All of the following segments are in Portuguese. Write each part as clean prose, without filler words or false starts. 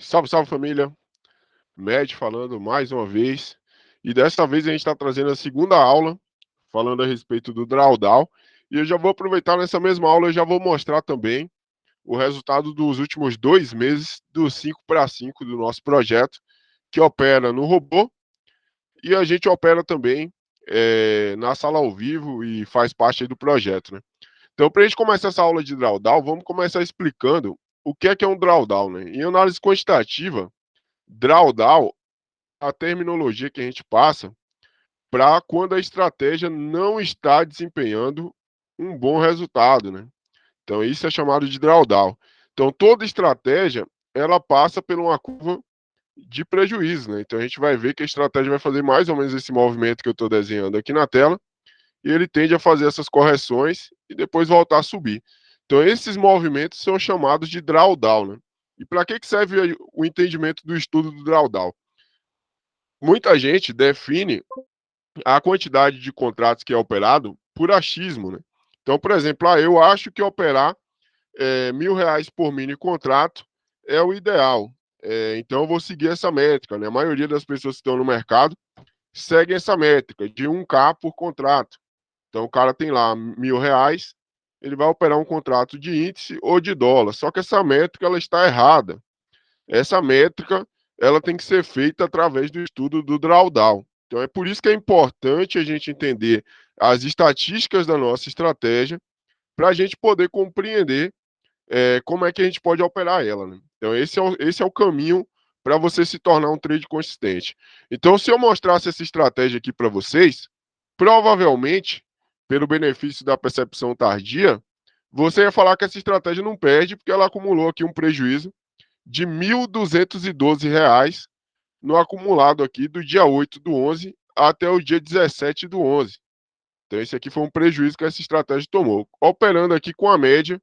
Salve, salve família, Med falando mais uma vez. E dessa vez a gente está trazendo a segunda aula, falando a respeito do drawdown. E eu já vou aproveitar nessa mesma aula, eu já vou mostrar também o resultado dos últimos 2 meses do 5 para 5 do nosso projeto, que opera no robô e a gente opera também na sala ao vivo e faz parte aí do projeto, né? Então, para a gente começar essa aula de drawdown, vamos começar explicando o que é um drawdown, né? Em análise quantitativa, drawdown a terminologia que a gente passa para quando a estratégia não está desempenhando um bom resultado, né? Então isso é chamado de drawdown. Então toda estratégia ela passa por uma curva de prejuízo, né? Então a gente vai ver que a estratégia vai fazer mais ou menos esse movimento que eu estou desenhando aqui na tela e ele tende a fazer essas correções e depois voltar a subir. Então esses movimentos são chamados de drawdown, né? E para que serve o entendimento do estudo do drawdown? Muita gente define a quantidade de contratos que é operado por achismo, né? Então, por exemplo, eu acho que operar R$ 1.000 por mini contrato é o ideal. Então, eu vou seguir essa métrica, né? A maioria das pessoas que estão no mercado seguem essa métrica de 1K por contrato. Então, o cara tem lá R$ 1.000, ele vai operar um contrato de índice ou de dólar. Só que essa métrica ela está errada. Essa métrica ela tem que ser feita através do estudo do drawdown. Então é por isso que é importante a gente entender as estatísticas da nossa estratégia para a gente poder compreender como é que a gente pode operar ela. Né? Então esse é o caminho para você se tornar um trade consistente. Então se eu mostrasse essa estratégia aqui para vocês, provavelmente, pelo benefício da percepção tardia, você ia falar que essa estratégia não perde porque ela acumulou aqui um prejuízo de R$ 1.212 no acumulado aqui do dia 8/11 até o dia 17/11. Então, esse aqui foi um prejuízo que essa estratégia tomou, operando aqui com a média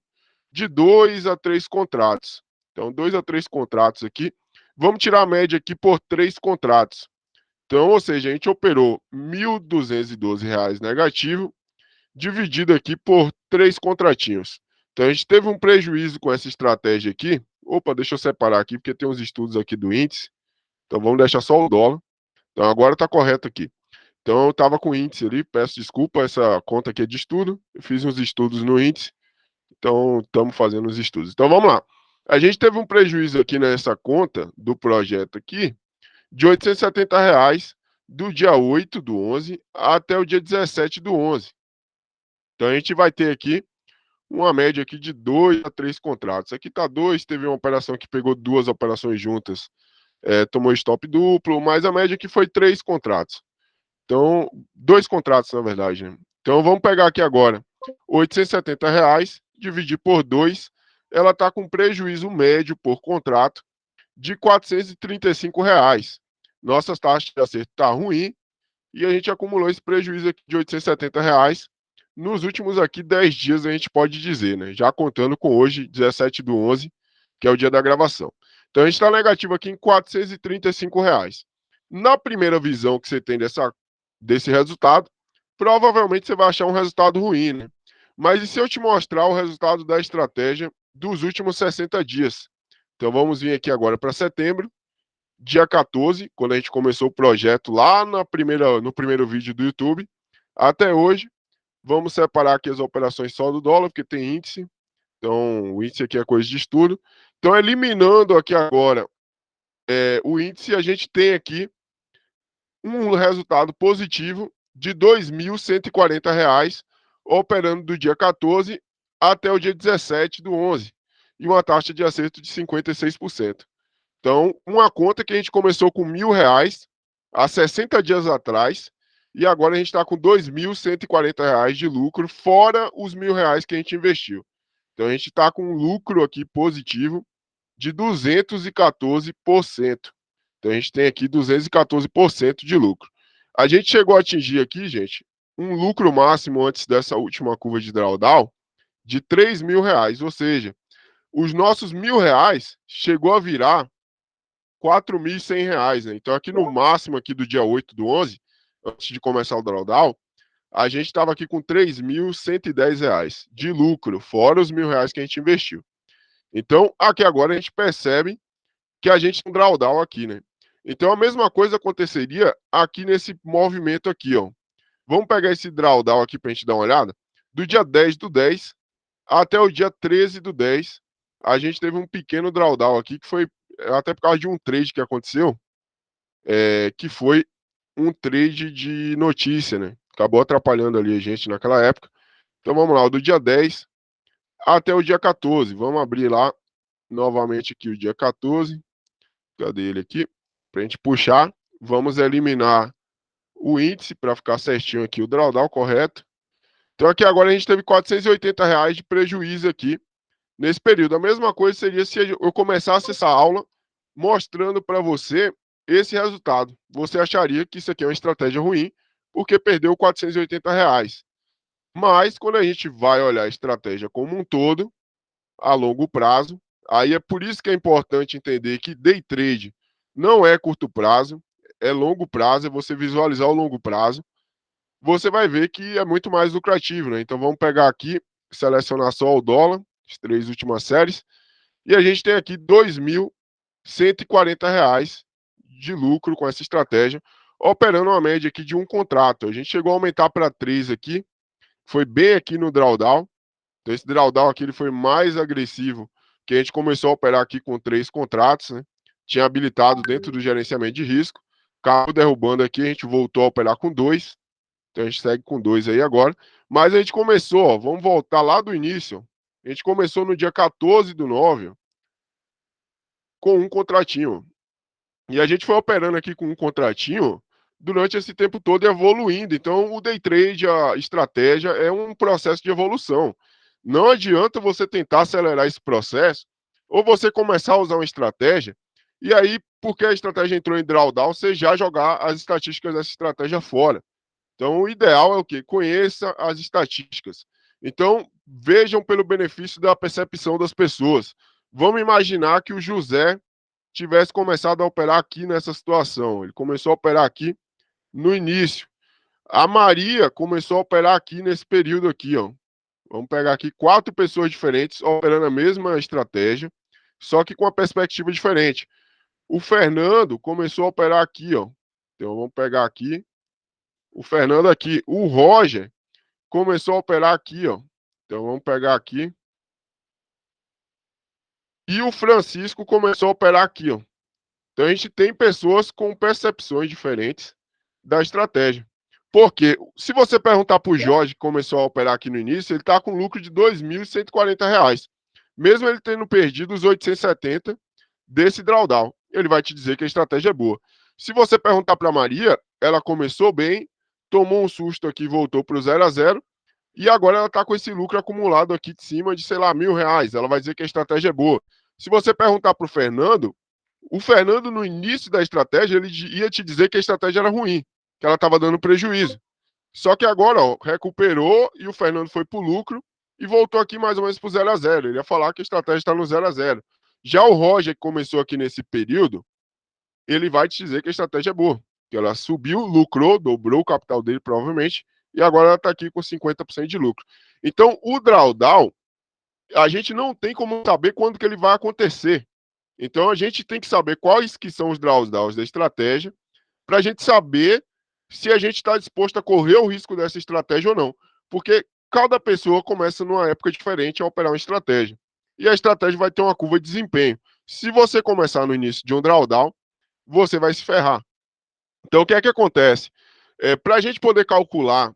de 2 a 3 contratos. Então, 2 a 3 contratos aqui. Vamos tirar a média aqui por 3 contratos. Então, ou seja, a gente operou R$ 1.212 negativo, dividido aqui por 3 contratinhos. Então, a gente teve um prejuízo com essa estratégia aqui. Opa, deixa eu separar aqui, porque tem uns estudos aqui do índice. Então, vamos deixar só o dólar. Então, agora está correto aqui. Então, eu estava com o índice ali, peço desculpa, essa conta aqui é de estudo. Eu fiz uns estudos no índice, então estamos fazendo os estudos. Então, vamos lá. A gente teve um prejuízo aqui nessa conta do projeto aqui de R$ 870 do dia 8/11 até o dia 17/11. Então, a gente vai ter aqui uma média aqui de 2 a 3 contratos. Aqui está 2, teve uma operação que pegou 2 operações juntas, tomou stop duplo, mas a média aqui foi 3 contratos. Então, 2 contratos, na verdade. Né? Então, vamos pegar aqui agora. R$ 870, dividir por 2, ela está com prejuízo médio por contrato de R$ 435. Nossa taxa de acerto está ruim e a gente acumulou esse prejuízo aqui de R$ 870 nos últimos aqui 10 dias, a gente pode dizer, né? Já contando com hoje, 17/11, que é o dia da gravação. Então, a gente está negativo aqui em R$ 435. Na primeira visão que você tem desse resultado, provavelmente você vai achar um resultado ruim, né? Mas e se eu te mostrar o resultado da estratégia dos últimos 60 dias? Então, vamos vir aqui agora para setembro, dia 14, quando a gente começou o projeto lá no primeiro vídeo do YouTube, até hoje. Vamos separar aqui as operações só do dólar, porque tem índice. Então, o índice aqui é coisa de estudo. Então, eliminando aqui agora o índice, a gente tem aqui um resultado positivo de R$ 2.140, operando do dia 14 até o dia 17/11, e uma taxa de acerto de 56%. Então, uma conta que a gente começou com R$ 1.000 há 60 dias atrás, e agora a gente está com R$ 2.140 de lucro, fora os R$ 1.000 que a gente investiu. Então, a gente está com um lucro aqui positivo de 214%. Então, a gente tem aqui 214% de lucro. A gente chegou a atingir aqui, gente, um lucro máximo antes dessa última curva de drawdown de R$ 3.000, ou seja, os nossos R$ 1.000 chegou a virar R$ 4.100, né? Então, aqui no máximo aqui do dia 8/11, antes de começar o drawdown, a gente estava aqui com R$ 3.110 de lucro, fora os R$ 1.000 que a gente investiu. Então, aqui agora a gente percebe que a gente tem um drawdown aqui, né? Então a mesma coisa aconteceria aqui nesse movimento aqui, ó. Vamos pegar esse drawdown aqui para a gente dar uma olhada. Do dia 10/10 até o dia 13/10, a gente teve um pequeno drawdown aqui, que foi até por causa de um trade que aconteceu, que foi um trade de notícia, né? Acabou atrapalhando ali a gente naquela época. Então vamos lá, do dia 10 até o dia 14. Vamos abrir lá novamente aqui o dia 14. Cadê ele aqui? Para a gente puxar. Vamos eliminar o índice para ficar certinho aqui o drawdown correto. Então aqui agora a gente teve R$ 480 de prejuízo aqui nesse período. A mesma coisa seria se eu começasse essa aula mostrando para você esse resultado. Você acharia que isso aqui é uma estratégia ruim, porque perdeu R$ 480. Mas quando a gente vai olhar a estratégia como um todo, a longo prazo, aí é por isso que é importante entender que day trade não é curto prazo, é longo prazo, é você visualizar o longo prazo. Você vai ver que é muito mais lucrativo, né? Então vamos pegar aqui, selecionar só o dólar, as 3 últimas séries, e a gente tem aqui R$ 2.140 de lucro com essa estratégia, operando uma média aqui de um contrato. A gente chegou a aumentar para 3 aqui, foi bem aqui no drawdown. Então esse drawdown aqui ele foi mais agressivo, que a gente começou a operar aqui com 3 contratos, né? Tinha habilitado dentro do gerenciamento de risco, acabou derrubando aqui, a gente voltou a operar com 2. Então a gente segue com 2 aí agora. Mas a gente começou, ó, vamos voltar lá do início. A gente começou no dia 14/9 com um contratinho. E a gente foi operando aqui com um contratinho durante esse tempo todo evoluindo. Então o day trade, a estratégia é um processo de evolução. Não adianta você tentar acelerar esse processo ou você começar a usar uma estratégia e aí, porque a estratégia entrou em drawdown, você já jogar as estatísticas dessa estratégia fora. Então, o ideal é o quê? Conheça as estatísticas. Então, vejam pelo benefício da percepção das pessoas. Vamos imaginar que o José tivesse começado a operar aqui nessa situação. Ele começou a operar aqui no início. A Maria começou a operar aqui nesse período aqui, ó. Vamos pegar aqui 4 pessoas diferentes operando a mesma estratégia, só que com a perspectiva diferente. O Fernando começou a operar aqui, ó. Então vamos pegar aqui o Fernando aqui. O Roger começou a operar aqui, ó. Então vamos pegar aqui. E o Francisco começou a operar aqui, ó. Então a gente tem pessoas com percepções diferentes da estratégia. Porque se você perguntar para o Jorge, que começou a operar aqui no início, ele está com lucro de R$ 2.140. Mesmo ele tendo perdido os 870 desse drawdown. Ele vai te dizer que a estratégia é boa. Se você perguntar para a Maria, ela começou bem, tomou um susto aqui, voltou para o 0 a 0, e agora ela está com esse lucro acumulado aqui de cima de, sei lá, R$ 1.000. Ela vai dizer que a estratégia é boa. Se você perguntar para o Fernando, no início da estratégia, ele ia te dizer que a estratégia era ruim, que ela estava dando prejuízo. Só que agora, ó, recuperou e o Fernando foi para o lucro e voltou aqui mais ou menos para o 0 a 0. Ele ia falar que a estratégia está no 0 a 0. Já o Roger, que começou aqui nesse período, ele vai te dizer que a estratégia é boa. Que ela subiu, lucrou, dobrou o capital dele, provavelmente, e agora ela está aqui com 50% de lucro. Então, o drawdown, a gente não tem como saber quando que ele vai acontecer. Então, a gente tem que saber quais que são os drawdowns da estratégia, para a gente saber se a gente está disposto a correr o risco dessa estratégia ou não. Porque cada pessoa começa numa época diferente a operar uma estratégia. E a estratégia vai ter uma curva de desempenho. Se você começar no início de um drawdown, você vai se ferrar. Então, o que é que acontece? Para a gente poder calcular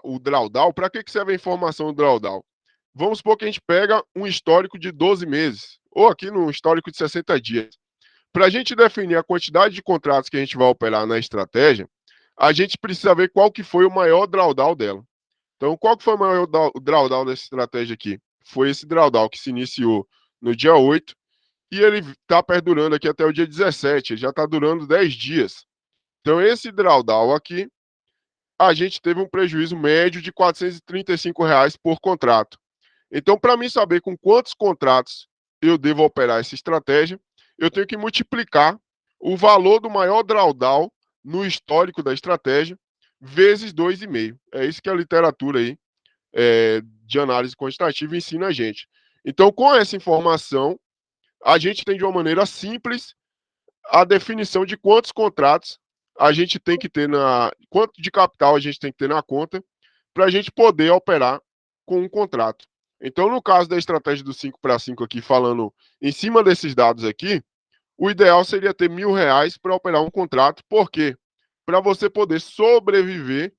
o drawdown, para que serve a informação do drawdown? Vamos supor que a gente pega um histórico de 12 meses, ou aqui no histórico de 60 dias. Para a gente definir a quantidade de contratos que a gente vai operar na estratégia, a gente precisa ver qual que foi o maior drawdown dela. Então, qual que foi o maior drawdown dessa estratégia aqui? Foi esse drawdown que se iniciou no dia 8 e ele está perdurando aqui até o dia 17, ele já está durando 10 dias. Então, esse drawdown aqui, a gente teve um prejuízo médio de R$ 435 por contrato. Então, para mim saber com quantos contratos eu devo operar essa estratégia, eu tenho que multiplicar o valor do maior drawdown no histórico da estratégia vezes 2,5. É isso que a literatura aí de análise quantitativa ensina a gente. Então, com essa informação, a gente tem de uma maneira simples a definição de quantos contratos a gente tem que ter quanto de capital a gente tem que ter na conta para a gente poder operar com um contrato. Então, no caso da estratégia do 5 para 5 aqui, falando em cima desses dados aqui, o ideal seria ter R$ 1.000 para operar um contrato, porque para você poder sobreviver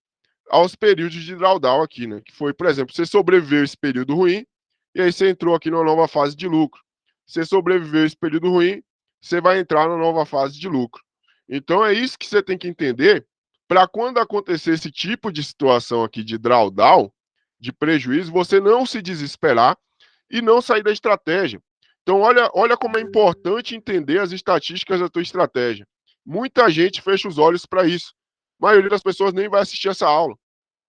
aos períodos de drawdown aqui, né? Que foi, por exemplo, você sobreviveu esse período ruim e aí você entrou aqui numa nova fase de lucro. Você sobreviveu esse período ruim, você vai entrar na nova fase de lucro. Então é isso que você tem que entender para quando acontecer esse tipo de situação aqui de drawdown, de prejuízo, você não se desesperar e não sair da estratégia. Então olha como é importante entender as estatísticas da tua estratégia. Muita gente fecha os olhos para isso. A maioria das pessoas nem vai assistir essa aula.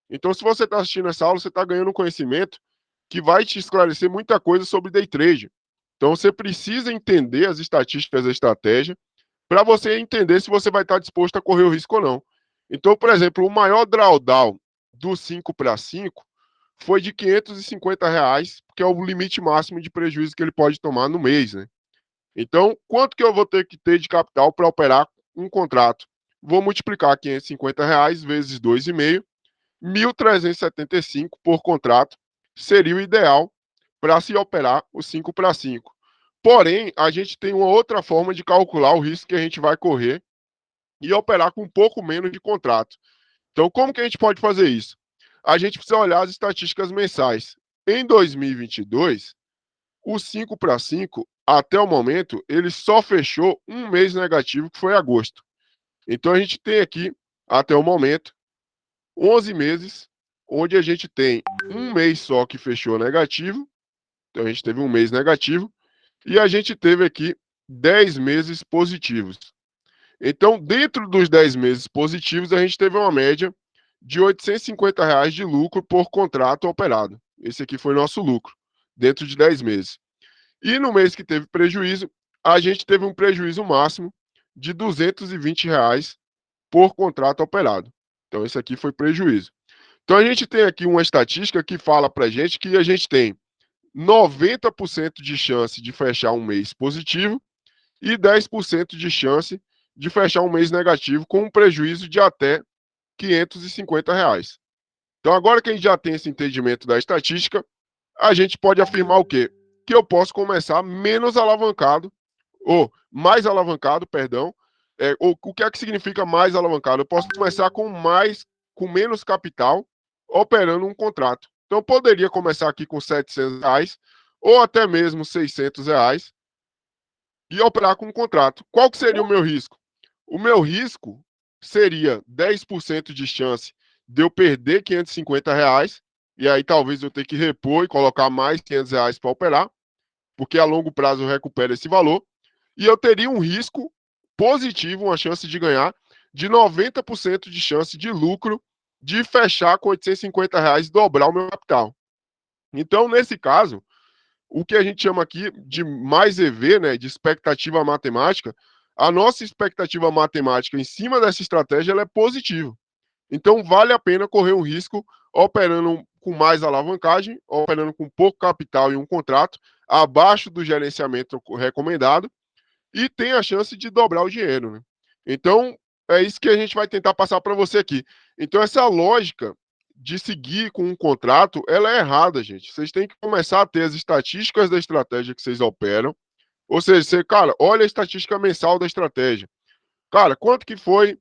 Então, se você está assistindo essa aula, você está ganhando um conhecimento que vai te esclarecer muita coisa sobre day trade. Então, você precisa entender as estatísticas da estratégia para você entender se você vai estar disposto a correr o risco ou não. Então, por exemplo, o maior drawdown do 5 para 5 foi de R$ 550, que é o limite máximo de prejuízo que ele pode tomar no mês, né? Então, quanto que eu vou ter que ter de capital para operar um contrato? Vou multiplicar R$ 550 vezes 2,5, 1.375 por contrato seria o ideal para se operar o 5 para 5. Porém, a gente tem uma outra forma de calcular o risco que a gente vai correr e operar com um pouco menos de contrato. Então, como que a gente pode fazer isso? A gente precisa olhar as estatísticas mensais. Em 2022, o 5 para 5, até o momento, ele só fechou um mês negativo, que foi agosto. Então, a gente tem aqui, até o momento, 11 meses, onde a gente tem um mês só que fechou negativo, então a gente teve um mês negativo, e a gente teve aqui 10 meses positivos. Então, dentro dos 10 meses positivos, a gente teve uma média de R$ 850 de lucro por contrato operado. Esse aqui foi nosso lucro, dentro de 10 meses. E no mês que teve prejuízo, a gente teve um prejuízo máximo de R$ 220 por contrato operado. Então, esse aqui foi prejuízo. Então, a gente tem aqui uma estatística que fala para a gente que a gente tem 90% de chance de fechar um mês positivo e 10% de chance de fechar um mês negativo com um prejuízo de até R$ 550. Então, agora que a gente já tem esse entendimento da estatística, a gente pode afirmar o quê? Que eu posso começar menos alavancado, ou mais alavancado, perdão. O que é que significa mais alavancado? Eu posso começar com menos capital, operando um contrato. Então, eu poderia começar aqui com R$ 700, ou até mesmo R$ 600, e operar com um contrato. Qual que seria o meu risco? O meu risco seria 10% de chance de eu perder R$ 550, e aí talvez eu tenha que repor e colocar mais R$ 500 para operar, porque a longo prazo eu recupero esse valor, e eu teria um risco positivo, uma chance de ganhar, de 90% de chance de lucro de fechar com R$ 850 e dobrar o meu capital. Então, nesse caso, o que a gente chama aqui de mais EV, né, de expectativa matemática, a nossa expectativa matemática em cima dessa estratégia ela é positiva. Então, vale a pena correr um risco operando com mais alavancagem, operando com pouco capital em um contrato, abaixo do gerenciamento recomendado, e tem a chance de dobrar o dinheiro, né? Então, é isso que a gente vai tentar passar para você aqui. Então, essa lógica de seguir com um contrato, ela é errada, gente. Vocês têm que começar a ter as estatísticas da estratégia que vocês operam. Ou seja, você, cara, olha a estatística mensal da estratégia. Cara, quanto que foi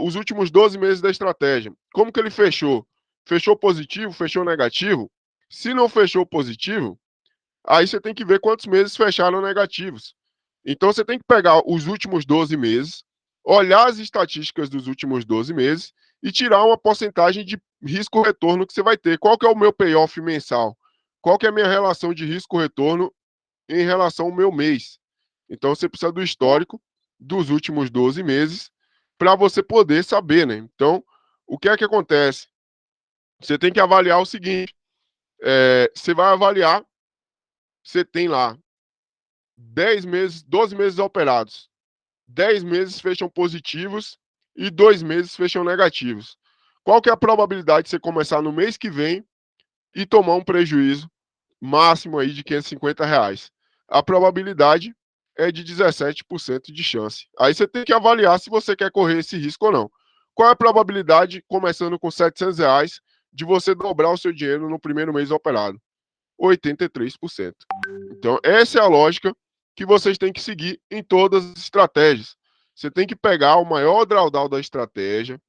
os últimos 12 meses da estratégia? Como que ele fechou? Fechou positivo? Fechou negativo? Se não fechou positivo, aí você tem que ver quantos meses fecharam negativos. Então você tem que pegar os últimos 12 meses, olhar as estatísticas dos últimos 12 meses e tirar uma porcentagem de risco-retorno que você vai ter. Qual que é o meu payoff mensal? Qual que é a minha relação de risco-retorno em relação ao meu mês? Então você precisa do histórico dos últimos 12 meses para você poder saber, né? Então, o que é que acontece? Você tem que avaliar o seguinte: você vai avaliar, você tem lá 10 meses, 12 meses operados. 10 meses fecham positivos e 2 meses fecham negativos. Qual que é a probabilidade de você começar no mês que vem e tomar um prejuízo máximo aí de R$ 550? a probabilidade é de 17% de chance. Aí você tem que avaliar se você quer correr esse risco ou não. Qual é a probabilidade, começando com R$ 700, de você dobrar o seu dinheiro no primeiro mês operado? 83%. Então, essa é a lógica que vocês têm que seguir em todas as estratégias. Você tem que pegar o maior drawdown da estratégia,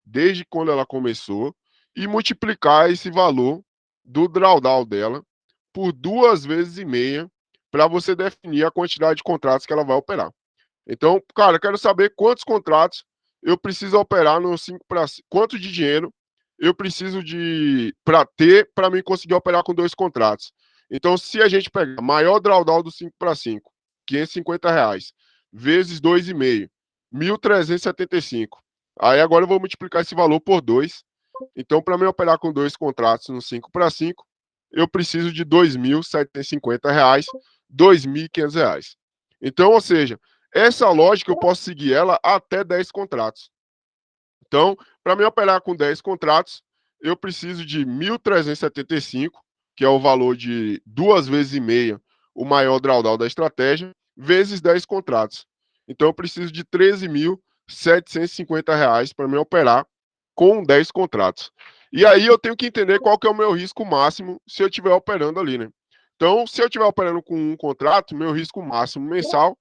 desde quando ela começou, e multiplicar esse valor do drawdown dela por 2,5 vezes para você definir a quantidade de contratos que ela vai operar. Então, cara, eu quero saber quantos contratos eu preciso operar no 5 para 5, quanto de dinheiro eu preciso de para ter para mim conseguir operar com 2 contratos. Então, se a gente pegar maior drawdown do 5 para 5, R$ 550, vezes 2,5, 1.375. Aí agora eu vou multiplicar esse valor por 2. Então, para mim operar com 2 contratos no 5 para 5, eu preciso de R$ 2.750, R$ 2.500. Então, ou seja, essa lógica eu posso seguir ela até 10 contratos. Então, para mim operar com 10 contratos, eu preciso de 1.375, que é o valor de 2,5 vezes o maior drawdown da estratégia, vezes 10 contratos. Então, eu preciso de R$ 13.750 para mim operar com 10 contratos. E aí eu tenho que entender qual que é o meu risco máximo se eu estiver operando ali, né? Então, se eu estiver operando com um contrato, meu risco máximo mensal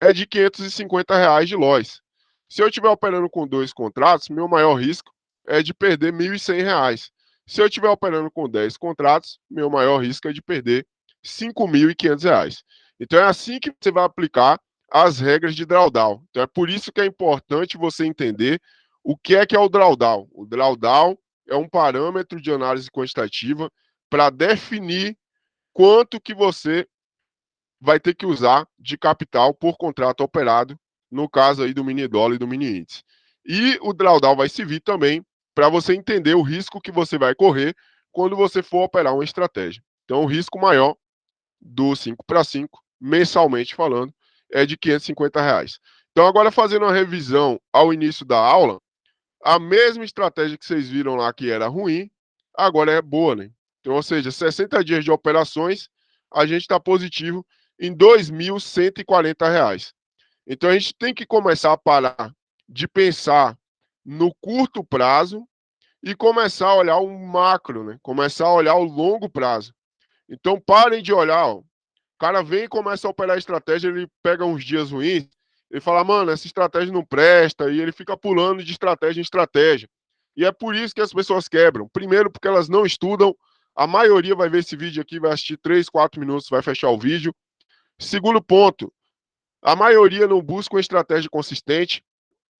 é de R$ 550 de loss. Se eu estiver operando com 2 contratos, meu maior risco é de perder R$ 1.100. Se eu estiver operando com 10 contratos, meu maior risco é de perder R$ 5.500. Então é assim que você vai aplicar as regras de drawdown. Então é por isso que é importante você entender o que é o drawdown. O drawdown é um parâmetro de análise quantitativa para definir quanto que você vai ter que usar de capital por contrato operado, no caso aí do mini dólar e do mini índice. E o drawdown vai servir também para você entender o risco que você vai correr quando você for operar uma estratégia. Então, o risco maior do 5 para 5, mensalmente falando, é de R$ 550. Então, agora fazendo uma revisão ao início da aula, a mesma estratégia que vocês viram lá que era ruim, agora é boa, né? Então, ou seja, 60 dias de operações, a gente está positivo em R$ 2.140. Então, a gente tem que começar a parar de pensar no curto prazo e começar a olhar o macro, né? Começar a olhar o longo prazo. Então, parem de olhar, ó, o cara vem e começa a operar a estratégia, ele pega uns dias ruins, ele fala, mano, essa estratégia não presta, e ele fica pulando de estratégia em estratégia. E é por isso que as pessoas quebram. Primeiro, porque elas não estudam. A maioria vai ver esse vídeo aqui, vai assistir 3, 4 minutos, vai fechar o vídeo. Segundo ponto, a maioria não busca uma estratégia consistente.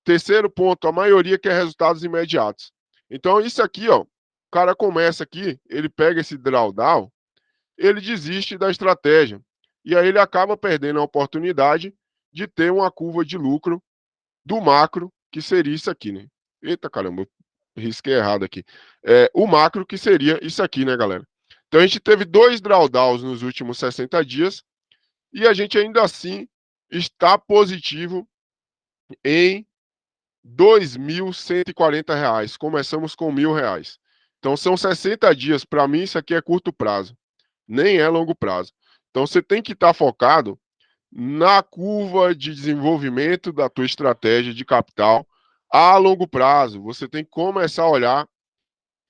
Terceiro ponto, a maioria quer resultados imediatos. Então, isso aqui, ó, o cara começa aqui, ele pega esse drawdown, ele desiste da estratégia. E aí ele acaba perdendo a oportunidade de ter uma curva de lucro do macro, que seria isso aqui, né? Eita, caramba, eu risquei errado aqui. O macro, que seria isso aqui, né, galera? Então a gente teve 2 drawdowns nos últimos 60 dias e a gente ainda assim está positivo em R$ 2.140. Começamos com R$ 1.000. Então são 60 dias. Para mim, isso aqui é curto prazo, nem é longo prazo. Então você tem que estar focado na curva de desenvolvimento da tua estratégia de capital a longo prazo. Você tem que começar a olhar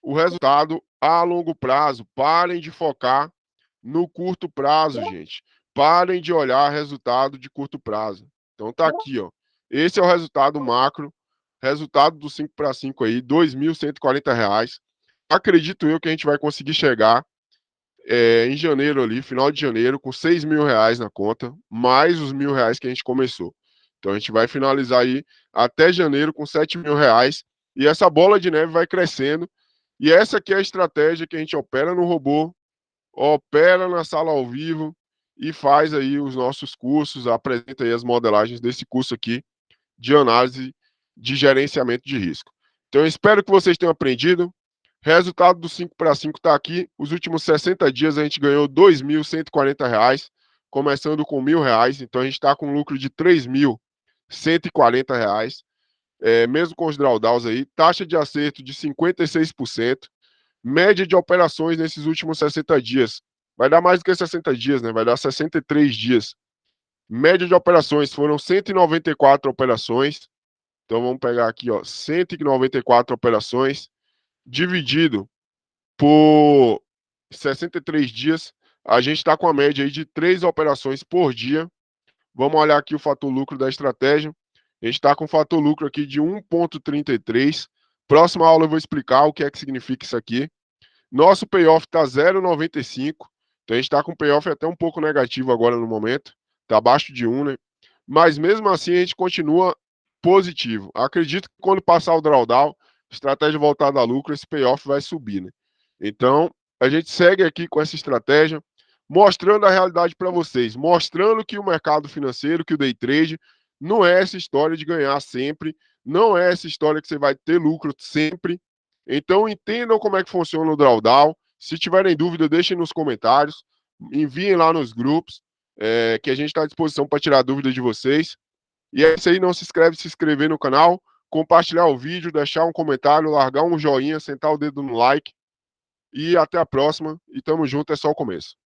o resultado a longo prazo. Parem de focar no curto prazo, gente. Parem de olhar resultado de curto prazo. Então tá aqui, ó. Esse é o resultado macro, resultado do 5 para 5 aí, R$ 2.140. Acredito eu que a gente vai conseguir chegar em janeiro ali, final de janeiro, com R$ 6.000 na conta, mais os R$ 1.000 que a gente começou. Então a gente vai finalizar aí até janeiro com R$ 7.000 e essa bola de neve vai crescendo. E essa aqui é a estratégia que a gente opera no robô, opera na sala ao vivo e faz aí os nossos cursos, apresenta aí as modelagens desse curso aqui de análise de gerenciamento de risco. Então eu espero que vocês tenham aprendido. Resultado do 5 para 5 está aqui. Os últimos 60 dias a gente ganhou R$ 2.140, começando com R$ 1.000. Então a gente está com um lucro de R$ 3.140. Mesmo com os drawdowns aí. Taxa de acerto de 56%. Média de operações nesses últimos 60 dias vai dar mais do que 60 dias, né? Vai dar 63 dias. Média de operações foram 194 operações. Então vamos pegar aqui, ó, 194 operações dividido por 63 dias. A gente está com a média aí de 3 operações por dia. Vamos olhar aqui o fator lucro da estratégia. A gente está com o fator lucro aqui de 1,33. Próxima aula eu vou explicar o que é que significa isso aqui. Nosso payoff está 0,95. Então a gente está com payoff até um pouco negativo agora no momento. Está abaixo de 1, né? Mas mesmo assim a gente continua positivo. Acredito que quando passar o drawdown, estratégia voltada a lucro, esse payoff vai subir, né? Então, a gente segue aqui com essa estratégia, mostrando a realidade para vocês, mostrando que o mercado financeiro, que o day trade, não é essa história de ganhar sempre, não é essa história que você vai ter lucro sempre. Então, entendam como é que funciona o drawdown. Se tiverem dúvida, deixem nos comentários, enviem lá nos grupos, que a gente está à disposição para tirar dúvidas de vocês. E é isso aí, não se inscreve, se inscrever no canal, compartilhar o vídeo, deixar um comentário, largar um joinha, sentar o dedo no like. E até a próxima. E tamo junto, é só o começo.